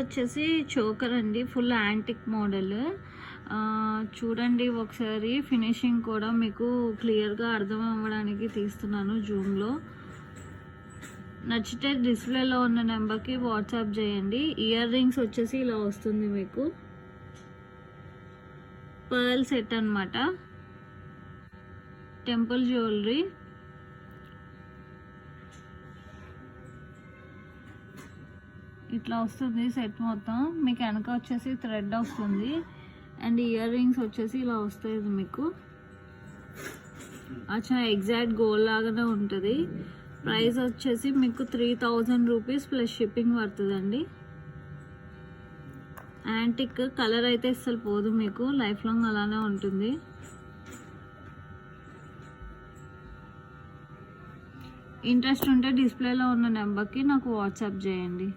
వచ్చేసి చోకర్ అండి, full antique model. చూడండి ఒకసారి, ఫినిషింగ్ కూడా మీకు క్లియర్గా అర్థం అవ్వడానికి తీస్తున్నాను జూమ్లో. నచ్చితే డిస్ప్లేలో ఉన్న నెంబర్కి వాట్సాప్ చేయండి. ఇయర్ రింగ్స్ వచ్చేసి ఇలా వస్తుంది మీకు, పర్ల్ సెట్ అన్నమాట, టెంపుల్ జ్యువెలరీ. ఇట్లా వస్తుంది సెట్ మొత్తం. మీకు వెనక వచ్చేసి థ్రెడ్ వస్తుంది అండ్ ఇయర్ రింగ్స్ వచ్చేసి ఇలా వస్తాయి మీకు. అచ్చా ఎగ్జాక్ట్ గోల్డ్ లాగానే ఉంటుంది. ప్రైస్ వచ్చేసి మీకు 3000 రూపీస్ ప్లస్ షిప్పింగ్ పడుతుందండి. యాంటిక్ కలర్ అయితే అస్సలు పోదు మీకు, లైఫ్ లాంగ్ అలానే ఉంటుంది. ఇంట్రెస్ట్ ఉంటే డిస్ప్లేలో ఉన్న నెంబర్కి నాకు వాట్సాప్ చేయండి.